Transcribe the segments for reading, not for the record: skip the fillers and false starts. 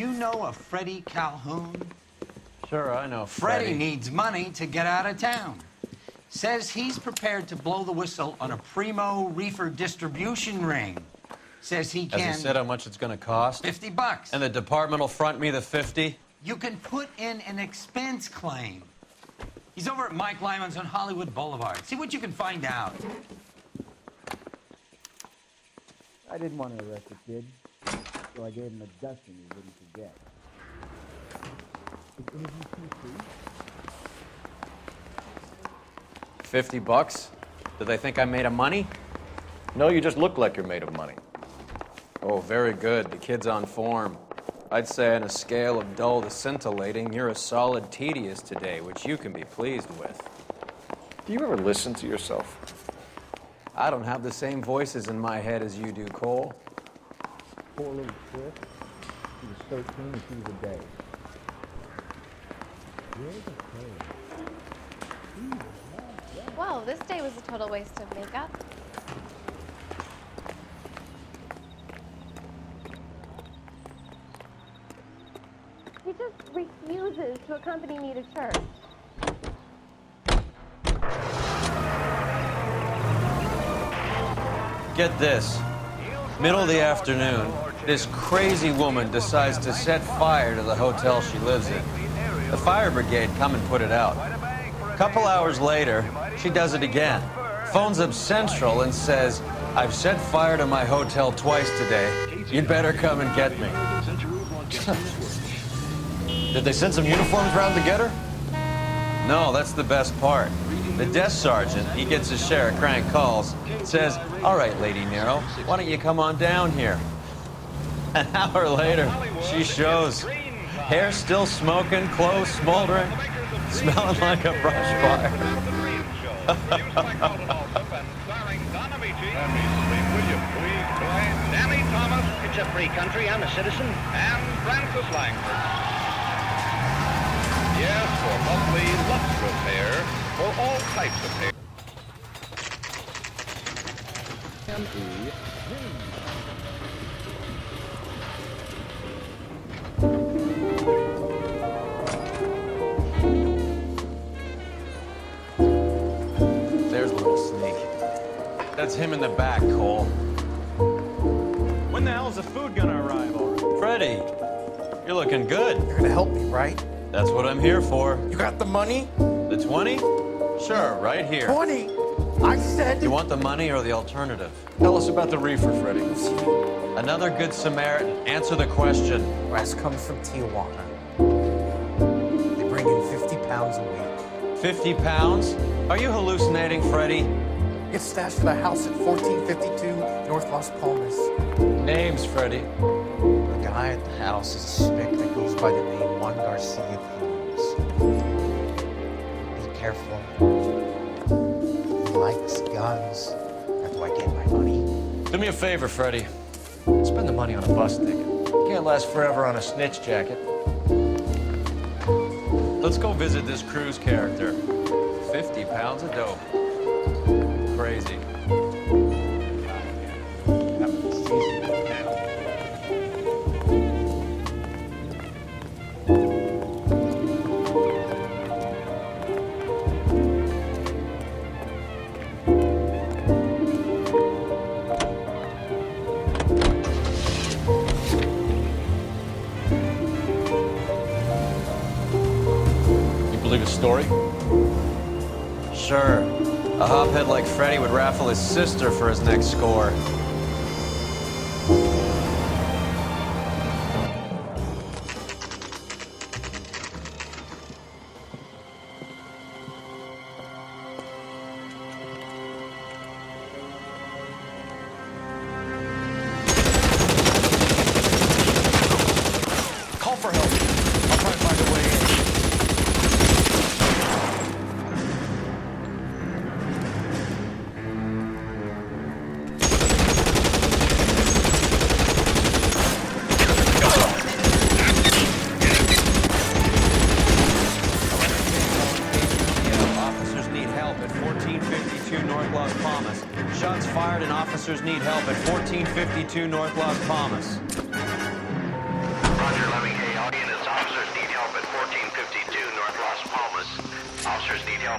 you know a Freddie Calhoun? Sure, I know Freddie needs money to get out of town. Says he's prepared to blow the whistle on a primo reefer distribution ring. Says he can... Has he said how much it's going to cost? $50. And the department will front me the 50? You can put in an expense claim. He's over at Mike Lyman's on Hollywood Boulevard. See what you can find out. I didn't want to arrest the kid, so I gave him a dusting he wouldn't forget. Is interview too free? $50? Do they think I'm made of money? No, you just look like you're made of money. Oh, very good. The kid's on form. I'd say on a scale of dull to scintillating, you're a solid tedious today, which you can be pleased with. Do you ever listen to yourself? I don't have the same voices in my head as you do, Cole. Poor little Chris. He was 13 and she was a day. Well, this day was a total waste of makeup. He just refuses to accompany me to church. Get this. Middle of the afternoon, this crazy woman decides to set fire to the hotel she lives in. The fire brigade come and put it out. A couple hours later, she does it again. Phones up Central and says, "I've set fire to my hotel twice today. You'd better come and get me." Did they send some uniforms round to get her? No, that's the best part. The desk sergeant, he gets his share of crank calls, says, "All right, Lady Nero, why don't you come on down here?" An hour later, she shows. Hair still smoking, clothes smoldering, smelling like a brush fire. Danny Thomas, it's a free country, I'm a citizen, and Francis Langford. Yes, for lovely, lustrous hair, for all types of hair. There's a little sneak. That's him in the back, Cole. When the hell's the food gonna arrive already? Freddie, you're looking good. You're gonna help me, right? That's what I'm here for. You got the money? The 20? Sure, right here. 20? I said... You want the money or the alternative? Tell us about the reefer, Freddie. Another good Samaritan. Answer the question. Wes comes from Tijuana. They bring in 50 pounds a week. 50 pounds? Are you hallucinating, Freddie? Gets stashed at a house at 1452 North Las Palmas. Names, Freddie. The guy at the house is a spick that goes by the name Juan Garcia Cruz. Be careful. He likes guns. How do I get my money? Do me a favor, Freddie. Spend the money on a bus ticket. Can't last forever on a snitch jacket. Let's go visit this Cruz character. 50 pounds of dope. Crazy. Believe his story? Sure. A hophead like Freddie would raffle his sister for his next score. Call for help. I'll try to find a way in. Officers need help at 1452 North Las Palmas. Shots fired and officers need help at 1452 North Las Palmas. Roger, let me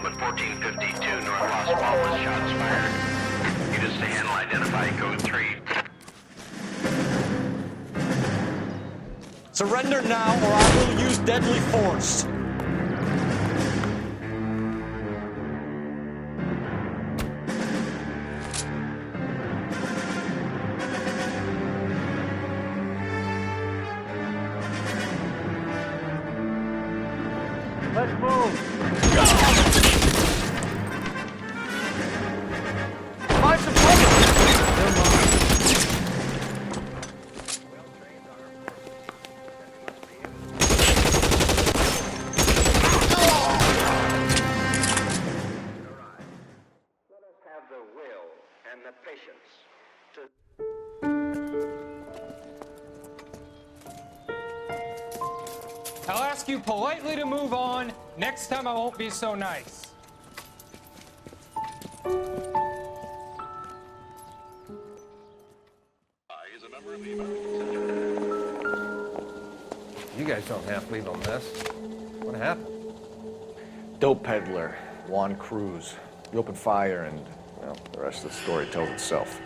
job at 1452 North Las Palmas. Shots fired. Units to handle, identify code 3. Surrender now, or I will use deadly force. Let's move. Find some cover. Have the will and the patience to I'll ask you politely to move on. Next time I won't be so nice. You guys don't have to leave on this. What happened? Dope peddler, Juan Cruz. You opened fire and, well, the rest of the story tells itself.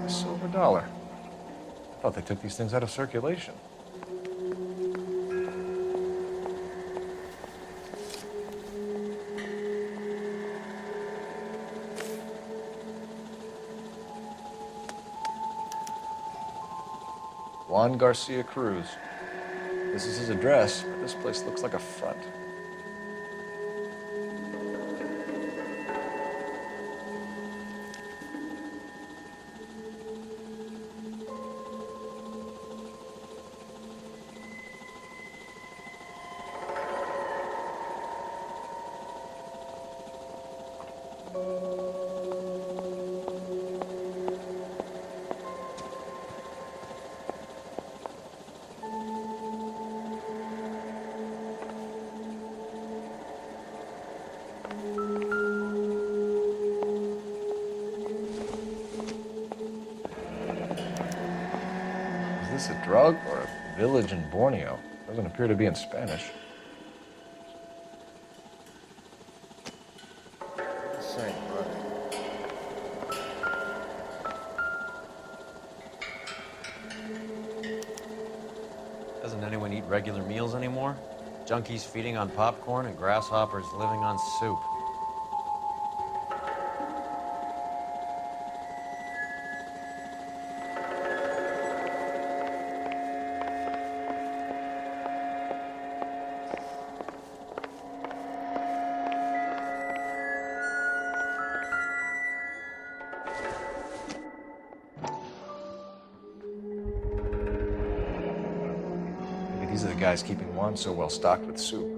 Silver dollar. I thought they took these things out of circulation. Juan Garcia Cruz. This is his address, but this place looks like a front. Is this a drug or a village in Borneo? Doesn't appear to be in Spanish. Same, Doesn't anyone eat regular meals anymore? Junkies feeding on popcorn and grasshoppers living on soup. These are the guys keeping Juan so well stocked with soup.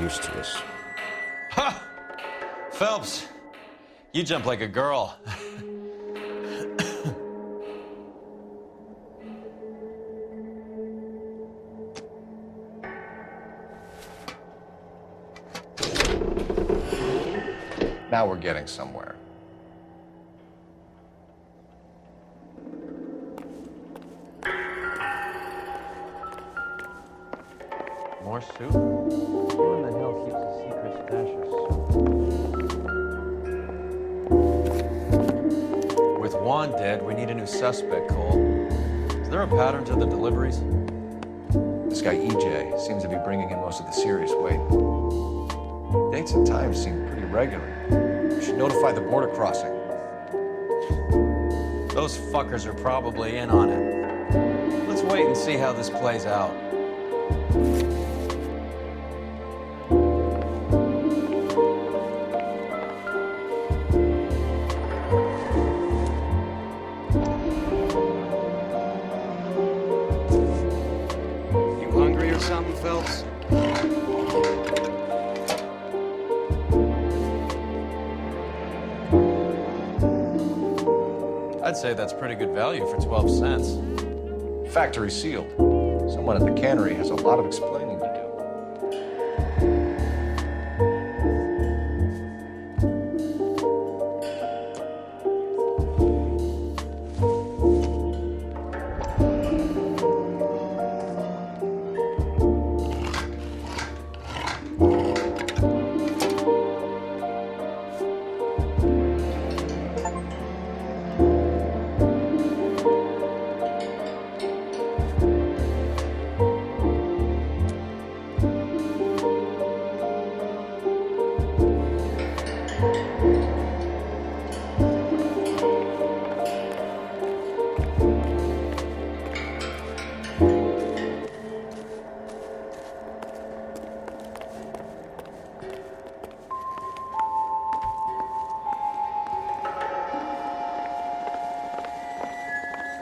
To us. Ha! Phelps, you jump like a girl. Now we're getting somewhere. More soup? Who in the hell keeps a secret stash of soup? With Juan dead, we need a new suspect, Cole. Is there a pattern to the deliveries? This guy EJ seems to be bringing in most of the serious weight. Dates and times seem pretty regular. We should notify the border crossing. Those fuckers are probably in on it. Let's wait and see how this plays out. I'd say that's pretty good value for 12 cents. Factory sealed. Someone at the cannery has a lot of explaining to do.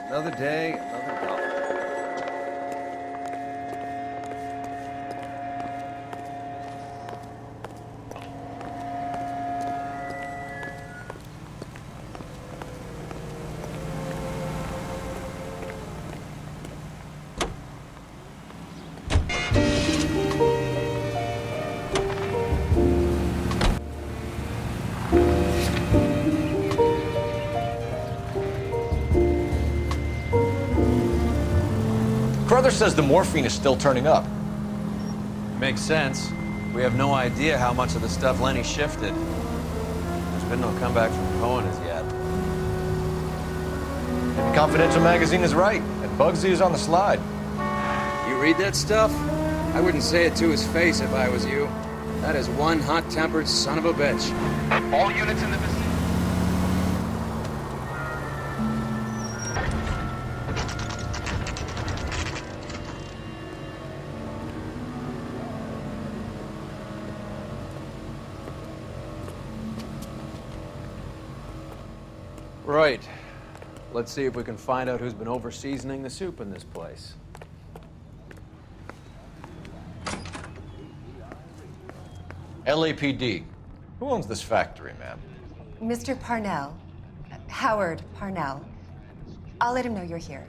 Another day, another dollar. Crowther says the morphine is still turning up. Makes sense. We have no idea how much of the stuff Lenny shifted. There's been no comeback from Cohen as yet. Maybe Confidential magazine is right, and Bugsy is on the slide. You read that stuff? I wouldn't say it to his face if I was you. That is one hot-tempered son of a bitch. All units in the vicinity. Right. Let's see if we can find out who's been over-seasoning the soup in this place. LAPD. Who owns this factory, ma'am? Mr. Parnell. Howard Parnell. I'll let him know you're here.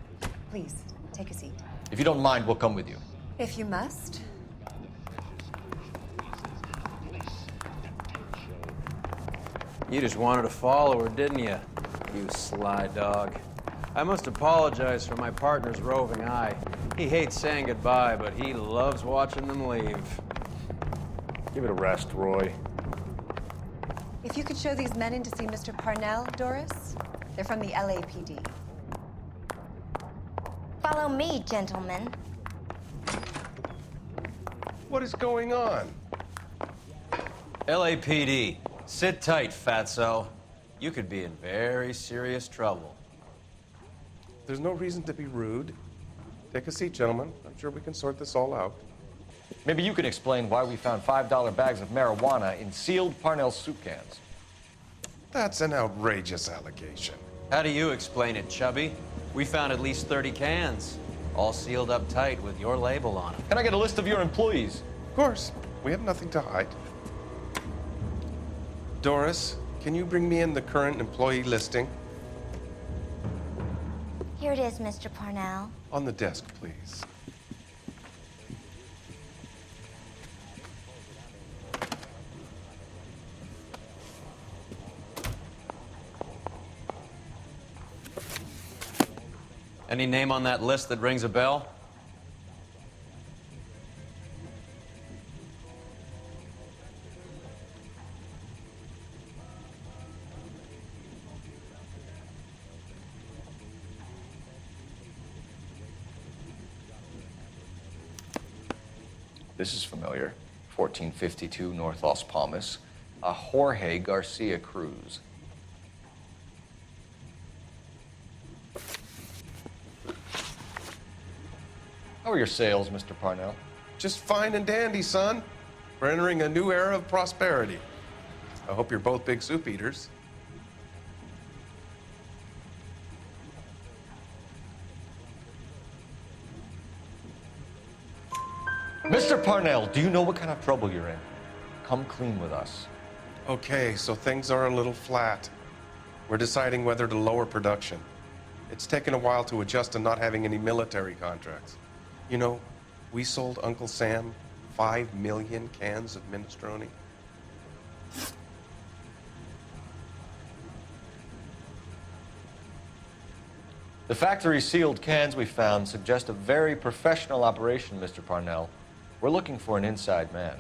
Please, take a seat. If you don't mind, we'll come with you. If you must. You just wanted to follow her, didn't you? You sly dog. I must apologize for my partner's roving eye. He hates saying goodbye, but he loves watching them leave. Give it a rest, Roy. If you could show these men in to see Mr. Parnell, Doris. They're from the LAPD. Follow me, gentlemen. What is going on? LAPD, sit tight, fatso. You could be in very serious trouble. There's no reason to be rude. Take a seat, gentlemen. I'm sure we can sort this all out. Maybe you can explain why we found $5 bags of marijuana in sealed Parnell soup cans. That's an outrageous allegation. How do you explain it, Chubby? We found at least 30 cans, all sealed up tight with your label on them. Can I get a list of your employees? Of course. We have nothing to hide. Doris, can you bring me in the current employee listing? Here it is, Mr. Parnell. On the desk, please. Any name on that list that rings a bell? This is familiar. 1452 North Las Palmas. A Jorge Garcia Cruz. How are your sales, Mr. Parnell? Just fine and dandy, son. We're entering a new era of prosperity. I hope you're both big soup eaters. Mr. Parnell, do you know what kind of trouble you're in? Come clean with us. Okay, so things are a little flat. We're deciding whether to lower production. It's taken a while to adjust to not having any military contracts. You know, we sold Uncle Sam 5 million cans of minestrone. The factory sealed cans we found suggest a very professional operation, Mr. Parnell. We're looking for an inside man.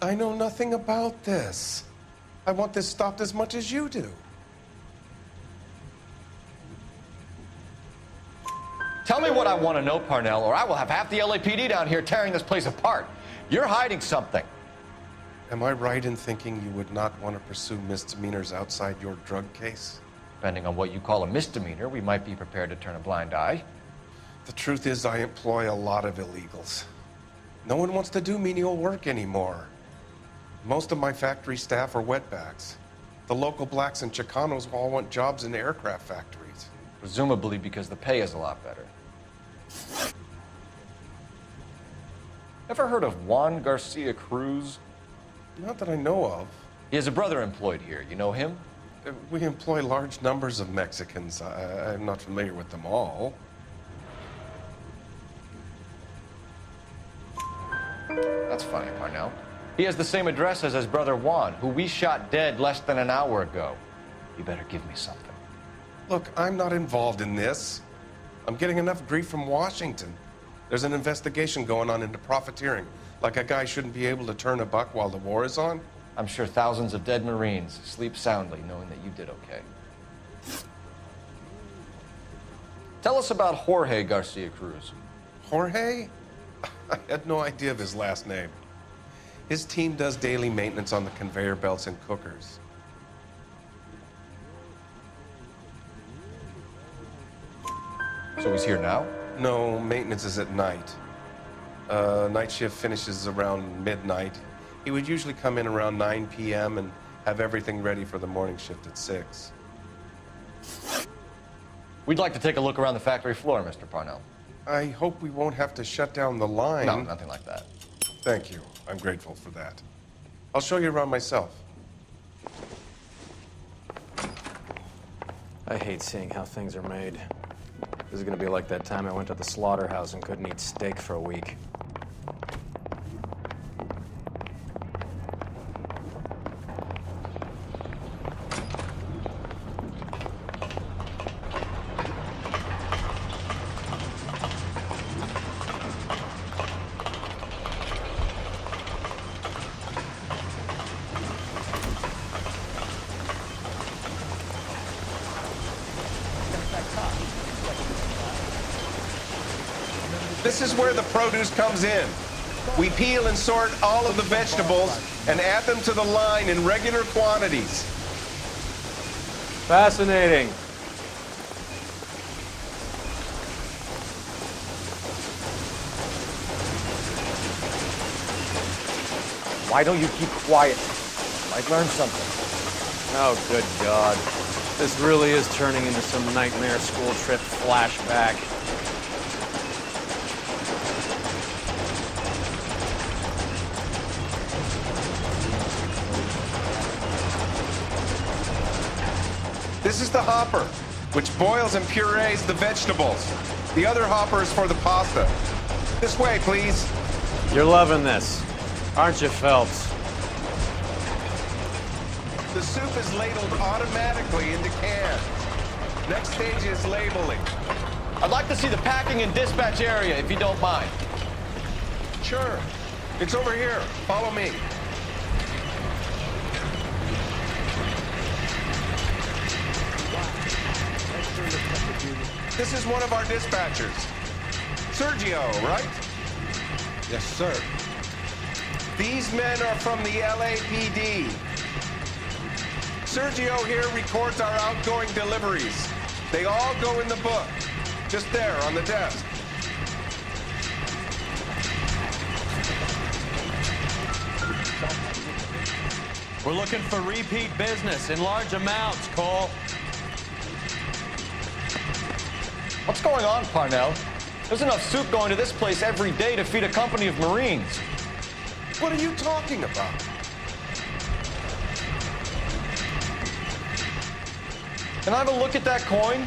I know nothing about this. I want this stopped as much as you do. Tell me what I want to know, Parnell, or I will have half the LAPD down here tearing this place apart. You're hiding something. Am I right in thinking you would not want to pursue misdemeanors outside your drug case? Depending on what you call a misdemeanor, we might be prepared to turn a blind eye. The truth is, I employ a lot of illegals. No one wants to do menial work anymore. Most of my factory staff are wetbacks. The local blacks and Chicanos all want jobs in aircraft factories. Presumably because the pay is a lot better. Ever heard of Juan Garcia Cruz? Not that I know of. He has a brother employed here. You know him? We employ large numbers of Mexicans. I'm not familiar with them all. That's funny, Parnell. He has the same address as his brother Juan, who we shot dead less than an hour ago. You better give me something. Look, I'm not involved in this. I'm getting enough grief from Washington. There's an investigation going on into profiteering. Like a guy shouldn't be able to turn a buck while the war is on. I'm sure thousands of dead Marines sleep soundly knowing that you did okay. Tell us about Jorge Garcia Cruz. Jorge? I had no idea of his last name. His team does daily maintenance on the conveyor belts and cookers. So he's here now? No, maintenance is at night. Night shift finishes around midnight. He would usually come in around 9 p.m. and have everything ready for the morning shift at 6. We'd like to take a look around the factory floor, Mr. Parnell. I hope we won't have to shut down the line. No, nothing like that. Thank you. I'm grateful for that. I'll show you around myself. I hate seeing how things are made. This is gonna be like that time I went to the slaughterhouse and couldn't eat steak for a week. This is where the produce comes in. We peel and sort all of the vegetables and add them to the line in regular quantities. Fascinating. Why don't you keep quiet? Might learn something. Oh, good God. This really is turning into some nightmare school trip flashback. This is the hopper, which boils and purees the vegetables. The other hopper is for the pasta. This way, please. You're loving this, aren't you, Phelps? The soup is ladled automatically into cans. Next stage is labeling. I'd like to see the packing and dispatch area, if you don't mind. Sure. It's over here. Follow me. This is one of our dispatchers. Sergio, right? Yes, sir. These men are from the LAPD. Sergio here records our outgoing deliveries. They all go in the book, just there on the desk. We're looking for repeat business in large amounts, Cole. What's going on, Parnell? There's enough soup going to this place every day to feed a company of Marines. What are you talking about? Can I have a look at that coin?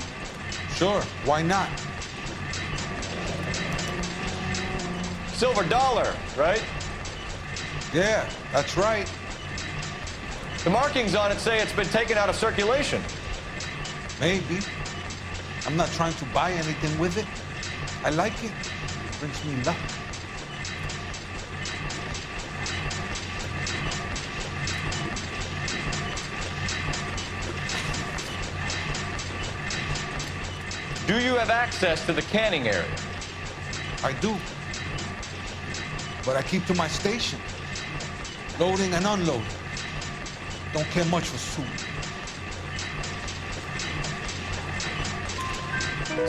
Sure, why not? Silver dollar, right? Yeah, that's right. The markings on it say it's been taken out of circulation. Maybe. I'm not trying to buy anything with it. I like it. It brings me luck. Do you have access to the canning area? I do. But I keep to my station. Loading and unloading. Don't care much for soup.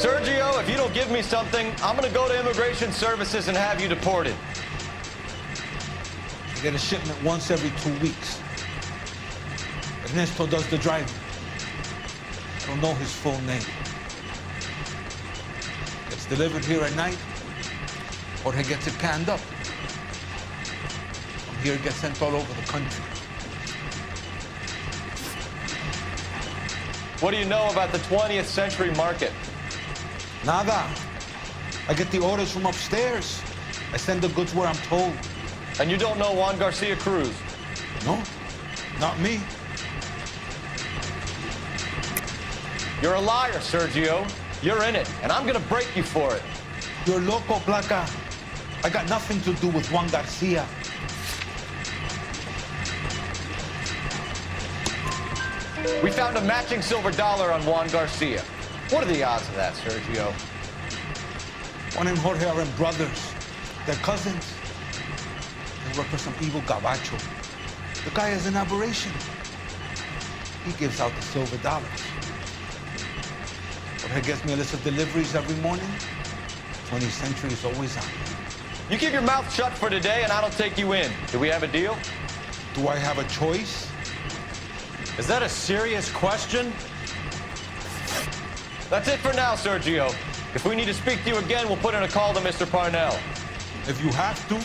Sergio, if you don't give me something, I'm gonna go to Immigration Services and have you deported. I get a shipment once every 2 weeks. Ernesto does the driving. I don't know his full name. Gets delivered here at night, or he gets it canned up. From here, it gets sent all over the country. What do you know about the 20th century market? Nada. I get the orders from upstairs. I send the goods where I'm told. And you don't know Juan Garcia Cruz? No, not me. You're a liar, Sergio. You're in it, and I'm gonna break you for it. You're loco, Placa. I got nothing to do with Juan Garcia. We found a matching silver dollar on Juan Garcia. What are the odds of that, Sergio? Juan and Jorge are brothers. They're cousins. They work for some evil gabacho. The guy is an aberration. He gives out the silver dollars. Jorge gets me a list of deliveries every morning. 20th century is always on. You keep your mouth shut for today, and I don't take you in. Do we have a deal? Do I have a choice? Is that a serious question? That's it for now, Sergio. If we need to speak to you again, we'll put in a call to Mr. Parnell. If you have to,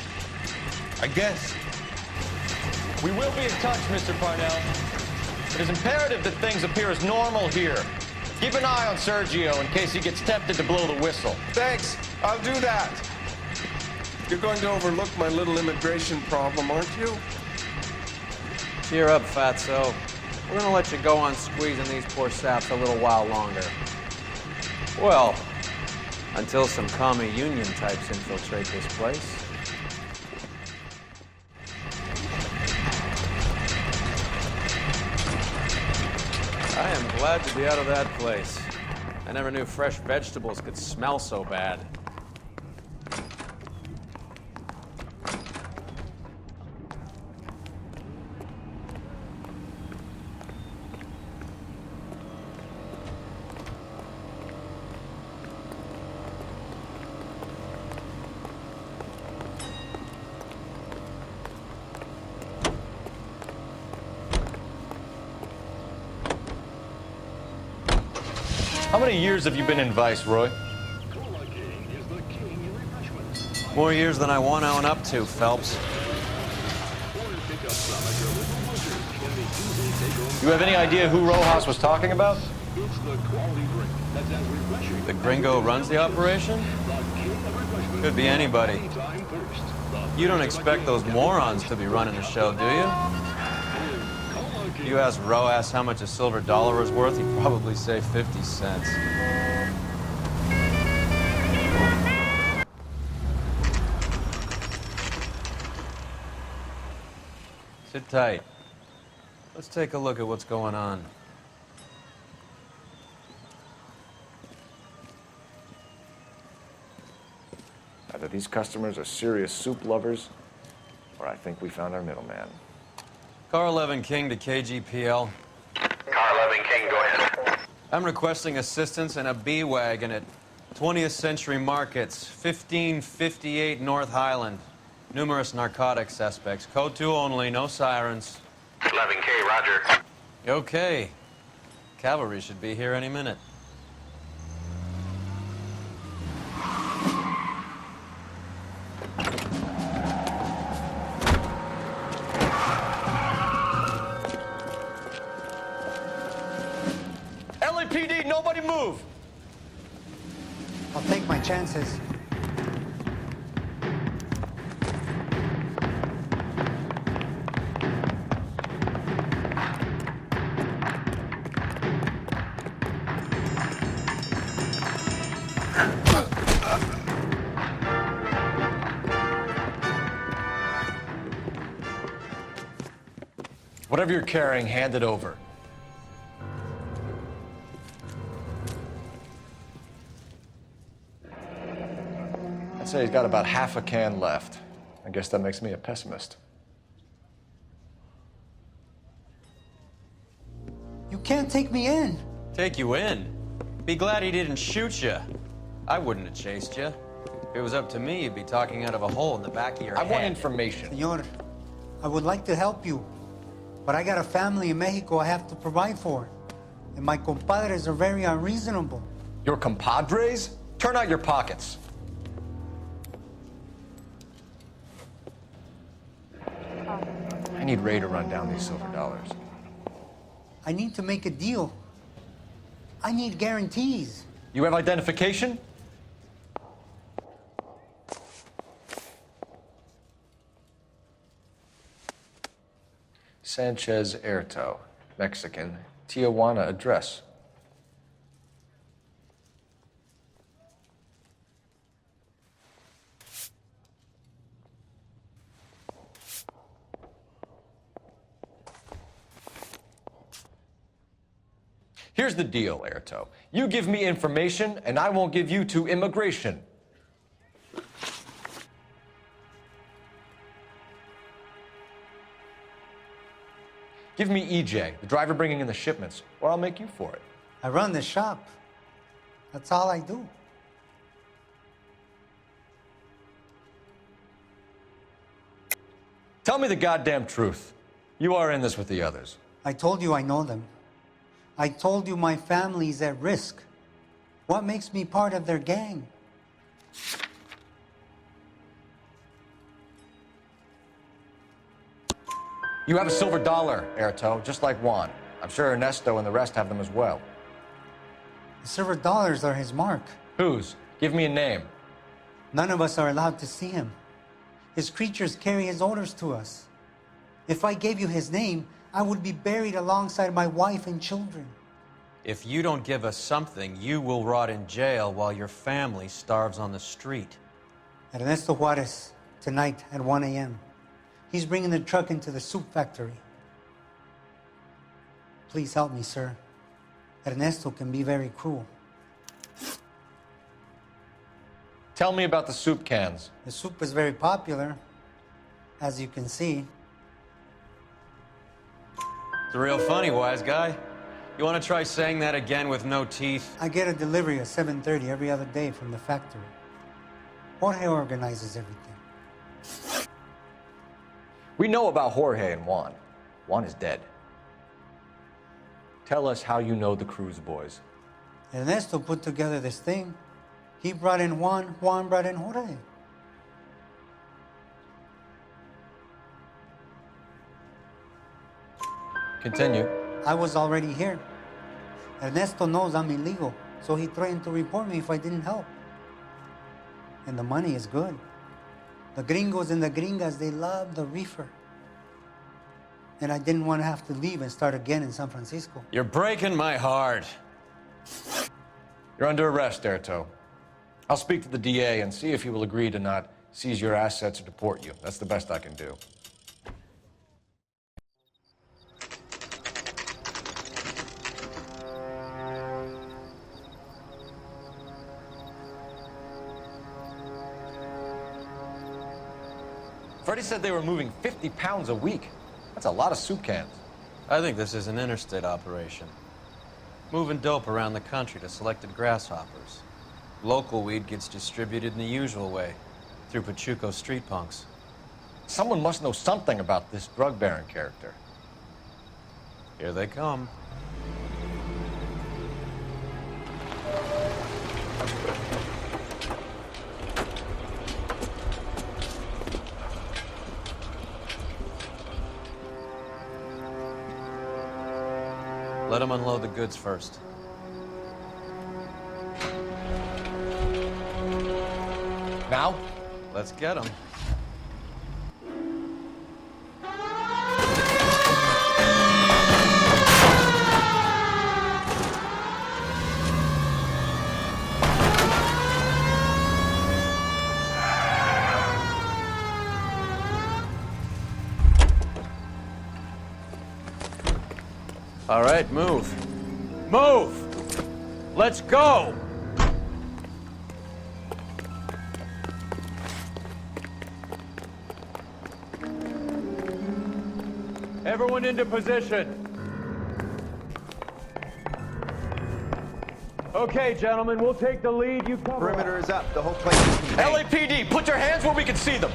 I guess. We will be in touch, Mr. Parnell. It is imperative that things appear as normal here. Keep an eye on Sergio in case he gets tempted to blow the whistle. Thanks. I'll do that. You're going to overlook my little immigration problem, aren't you? Cheer up, fatso. We're gonna let you go on squeezing these poor saps a little while longer. Well, until some commie union types infiltrate this place. I am glad to be out of that place. I never knew fresh vegetables could smell so bad. How many years have you been in Vice, Roy? More years than I want to own up to, Phelps. You have any idea who Rojas was talking about? The gringo runs the operation? Could be anybody. You don't expect those morons to be running the show, do you? If you ask Rojas how much a silver dollar is worth, he'd probably say 50 cents. Sit tight. Let's take a look at what's going on. Either these customers are serious soup lovers, or I think we found our middleman. Car 11 King to KGPL. Car 11 King, go ahead. I'm requesting assistance in a B-Wagon at 20th Century Markets, 1558 North Highland. Numerous narcotic suspects. Code 2 only, no sirens. 11K, roger. Okay. Cavalry should be here any minute. nobody move! I'll take my chances. Whatever you're carrying, hand it over. I'd say he's got about half a can left. I guess that makes me a pessimist. You can't take me in. Take you in? Be glad he didn't shoot you. I wouldn't have chased you. If it was up to me, you'd be talking out of a hole in the back of your head. I want information. Senor, I would like to help you, but I got a family in Mexico I have to provide for. And my compadres are very unreasonable. Your compadres? Turn out your pockets. I need Ray to run down these silver dollars. I need to make a deal. I need guarantees. You have identification? Sanchez Erto, Mexican, Tijuana address. Here's the deal, Erto. You give me information, and I won't give you to immigration. Give me EJ, the driver bringing in the shipments, or I'll make you for it. I run the shop. That's all I do. Tell me the goddamn truth. You are in this with the others. I told you I know them. I told you my family's at risk. What makes me part of their gang? You have a silver dollar, Erto, just like Juan. I'm sure Ernesto and the rest have them as well. The silver dollars are his mark. Whose? Give me a name. None of us are allowed to see him. His creatures carry his orders to us. If I gave you his name, I would be buried alongside my wife and children. If you don't give us something, you will rot in jail while your family starves on the street. Ernesto Juarez, tonight at 1 a.m. He's bringing the truck into the soup factory. Please help me, sir. Ernesto can be very cruel. Tell me about the soup cans. The soup is very popular, as you can see. It's real funny, wise guy. You want to try saying that again with no teeth? I get a delivery at 7:30 every other day from the factory. Jorge organizes everything. We know about Jorge and Juan. Juan is dead. Tell us how you know the Cruz boys. Ernesto put together this thing. He brought in Juan, Juan brought in Jorge. Continue. I was already here. Ernesto knows I'm illegal, so he threatened to report me if I didn't help. And the money is good. The gringos and the gringas, they love the reefer. And I didn't want to have to leave and start again in San Francisco. You're breaking my heart. You're under arrest, Erto. I'll speak to the DA and see if he will agree to not seize your assets or deport you. That's the best I can do. Freddie said they were moving 50 pounds a week. That's a lot of soup cans. I think this is an interstate operation. Moving dope around the country to selected grasshoppers. Local weed gets distributed in the usual way, through Pachuco street punks. Someone must know something about this drug baron character. Here they come. Let them unload the goods first. Now? Let's get him. All right, move. Move! Let's go! Everyone into position. Okay, gentlemen, we'll take the lead. You cover. Perimeter is up. The whole place is contained. LAPD, put your hands where we can see them.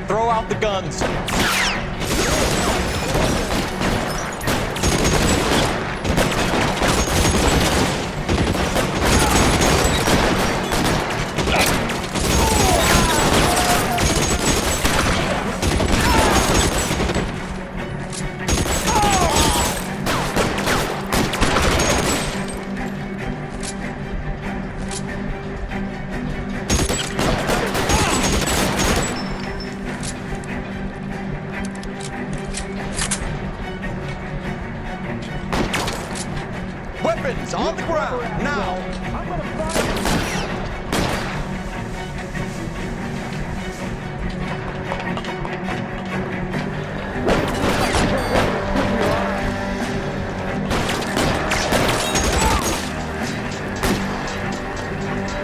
Throw out the guns. Weapons on the ground, now! I'm gonna fire!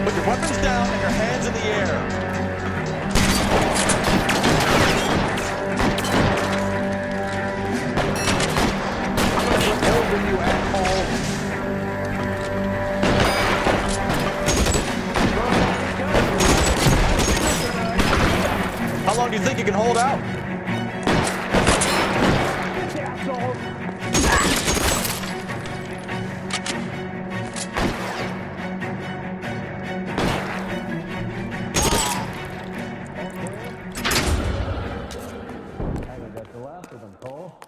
Put your weapons down and your hands in the air. I'm gonna flip over you, asshole. How long do you think you can hold out? That's the last of them, Cole.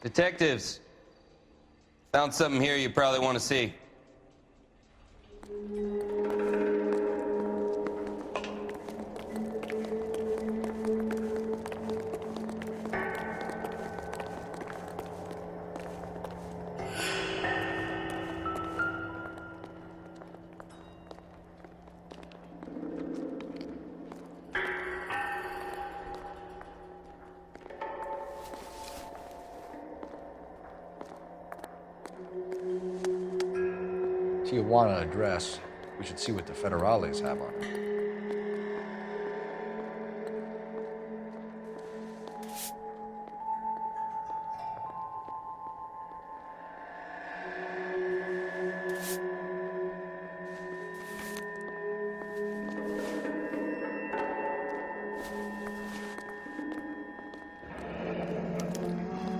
Detectives, found something here you probably want to see. Tijuana address. We should see what the federales have on it.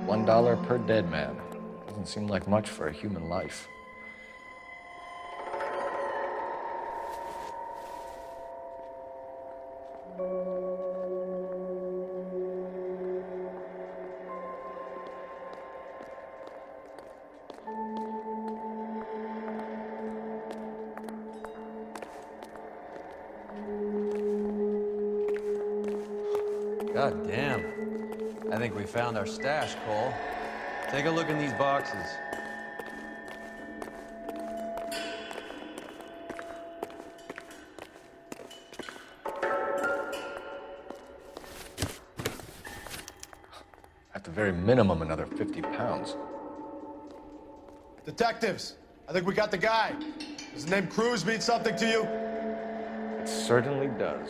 $1 per dead man. Doesn't seem like much for a human life. God damn. I think we found our stash, Cole. Take a look in these boxes. At the very minimum, another 50 pounds. Detectives, I think we got the guy. Does the name Cruz mean something to you? It certainly does.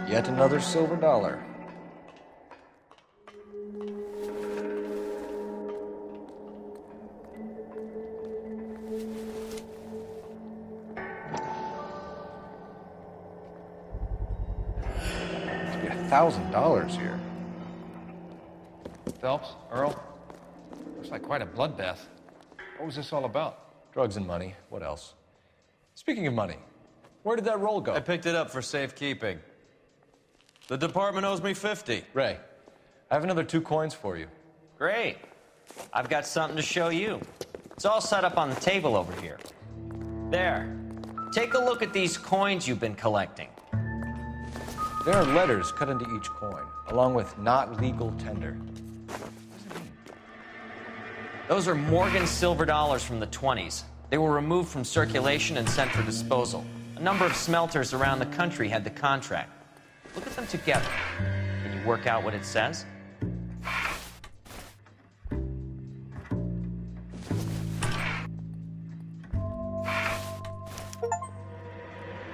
Yet another silver dollar. Must be $1,000 here. Phelps, Earl, looks like quite a bloodbath. What was this all about? Drugs and money. What else? Speaking of money, where did that roll go? I picked it up for safekeeping. The department owes me 50. Ray, I have another 2 coins for you. Great. I've got something to show you. It's all set up on the table over here. There. Take a look at these coins you've been collecting. There are letters cut into each coin, along with not legal tender. Those are Morgan silver dollars from the 20s. They were removed from circulation and sent for disposal. A number of smelters around the country had the contract. Look at them together. Can you work out what it says?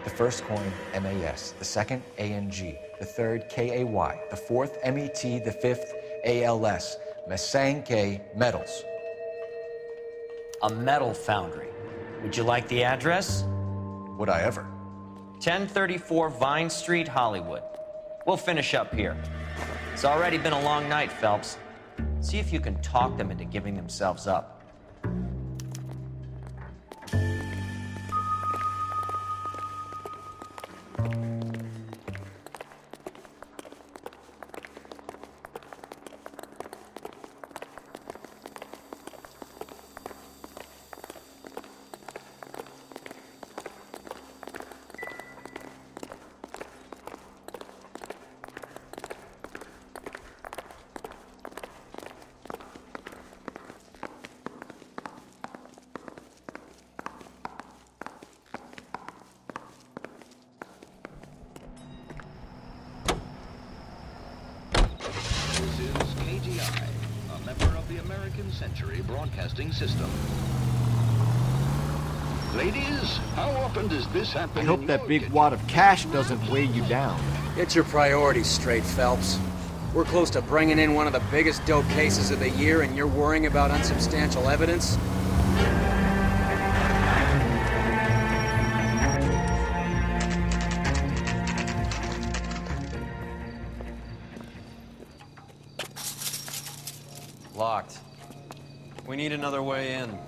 The first coin, MAS. The second, ANG. The third, KAY. The fourth, MET. The fifth, ALS. Masanke Metals. A metal foundry. Would you like the address? Would I ever? 1034 Vine Street, Hollywood. We'll finish up here. It's already been a long night, Phelps. See if you can talk them into giving themselves up. Century Broadcasting System. Ladies, how often does this happen? I hope that big wad of cash doesn't weigh you down. Get your priorities straight, Phelps. We're close to bringing in one of the biggest dope cases of the year, and you're worrying about unsubstantial evidence? Locked. We need another way in.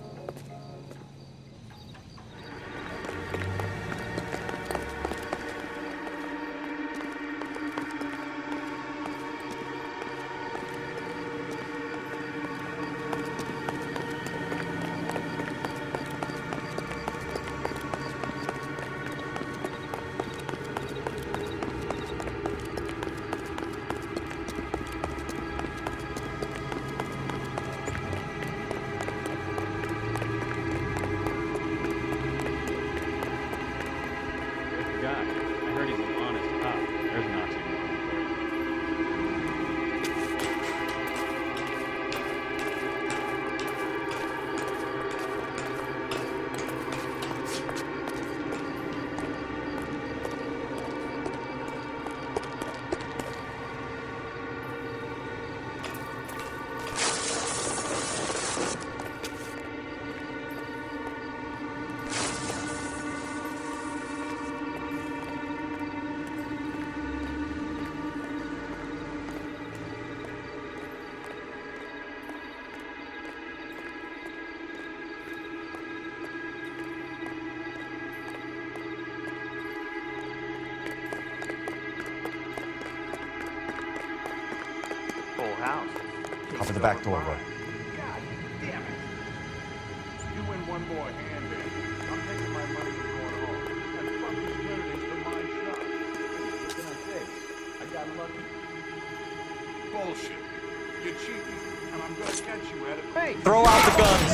Out of the back door, Roy. God damn it. You win one more hand in. I'm taking my money and going home. And fucking earnings for my shop. What can I say? I got lucky. Bullshit. You're cheating, and I'm gonna catch you at it. Hey! Throw out the guns!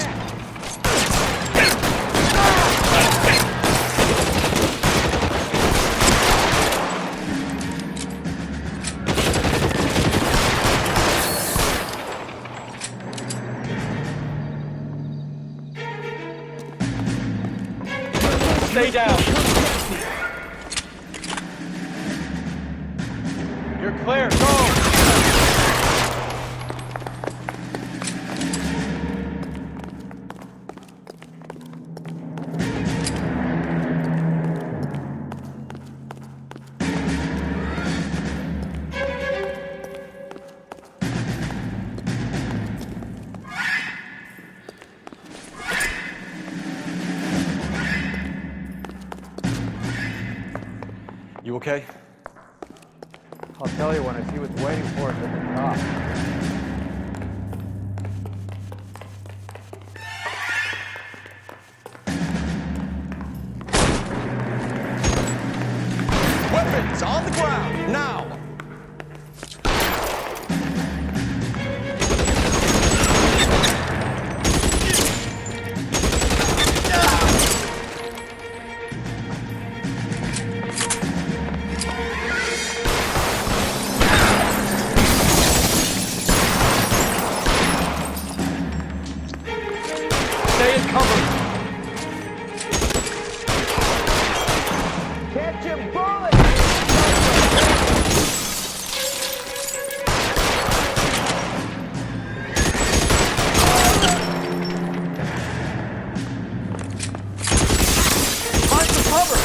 Stay down. You're clear. Go! You okay? I'll tell you when I see what's waiting for us at the top. Weapons on the ground, now! Stay in cover. Catch a bullet! Find some cover.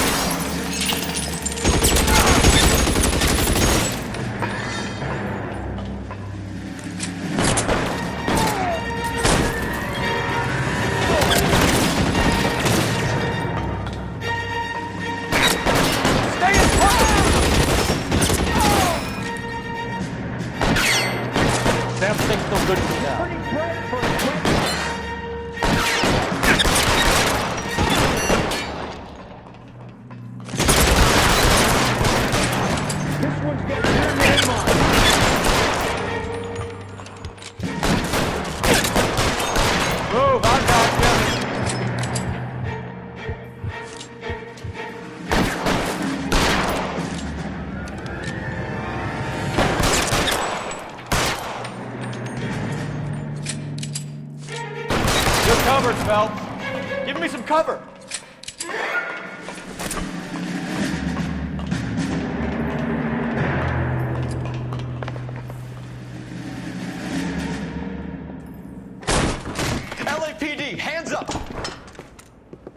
Stay in cover. Damn thing's no good for me now. Pretty great for a quick. This one's got your name on it. Move, I got you. You're covered, Phelps. Give me some cover. LAPD, hands up!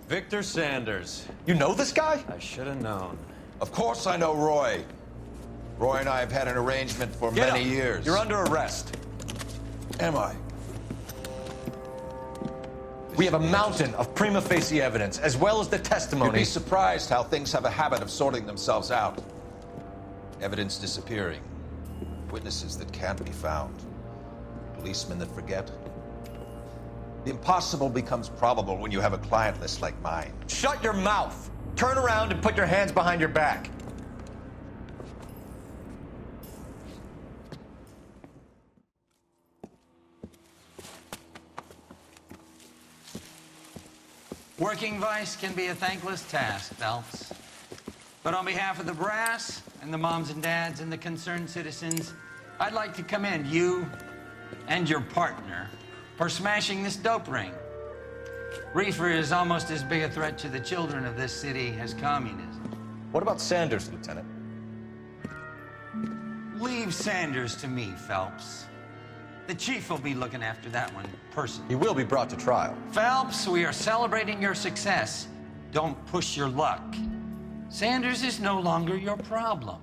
Victor Sanders. You know this guy? I should have known. Of course I know Roy. Roy and I have had an arrangement for Get many up. years. You're under arrest. Am I? We have a mountain of prima facie evidence, as well as the You'd testimony. be surprised how things have a habit of sorting themselves out. Evidence disappearing. Witnesses that can't be found. Policemen that forget. The impossible becomes probable when you have a client list like mine. Shut your mouth! Turn around and put your hands behind your back. Working vice can be a thankless task, Phelps. But on behalf of the brass and the moms and dads and the concerned citizens, I'd like to commend you and your partner for smashing this dope ring. Reefer is almost as big a threat to the children of this city as communism. What about Sanders, Lieutenant? Leave Sanders to me, Phelps. The chief will be looking after that one personally. He will be brought to trial. Phelps, we are celebrating your success. Don't push your luck. Sanders is no longer your problem.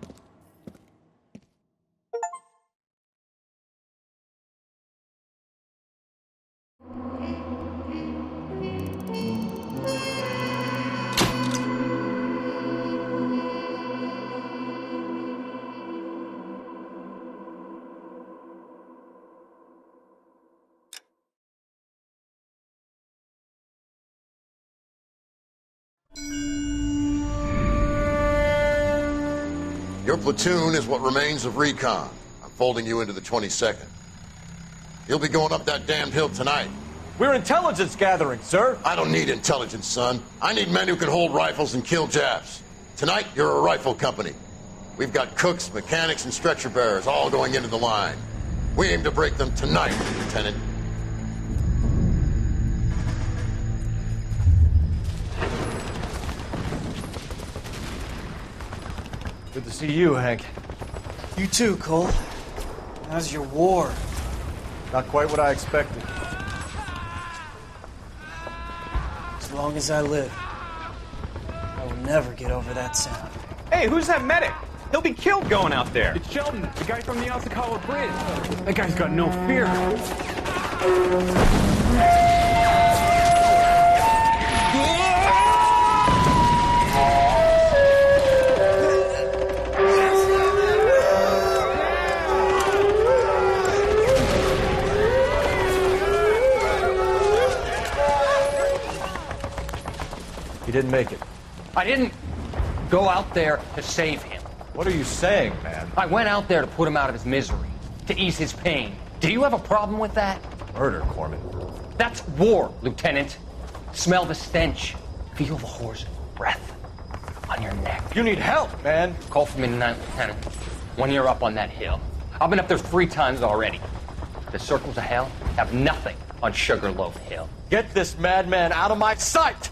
Your platoon is what remains of recon. I'm folding you into the 22nd. You'll be going up that damned hill tonight. We're intelligence gathering, sir. I don't need intelligence, son. I need men who can hold rifles and kill Japs. Tonight, you're a rifle company. We've got cooks, mechanics, and stretcher bearers all going into the line. We aim to break them tonight, Lieutenant. Good to see you, Hank. You too, Cole. How's your war? Not quite what I expected. As long as I live, I will never get over that sound. Hey, who's that medic? He'll be killed going out there. It's Sheldon, the guy from the Asakawa Bridge. That guy's got no fear. He didn't make it. I didn't go out there to save him. What are you saying, man? I went out there to put him out of his misery, to ease his pain. Do you have a problem with that? Murder, Corman. That's war, Lieutenant. Smell the stench. Feel the horse's breath on your neck. You need help, man. Call for me tonight, Lieutenant. When you're up on that hill. I've been up there 3 times already. The circles of hell have nothing on Sugarloaf Hill. Get this madman out of my sight!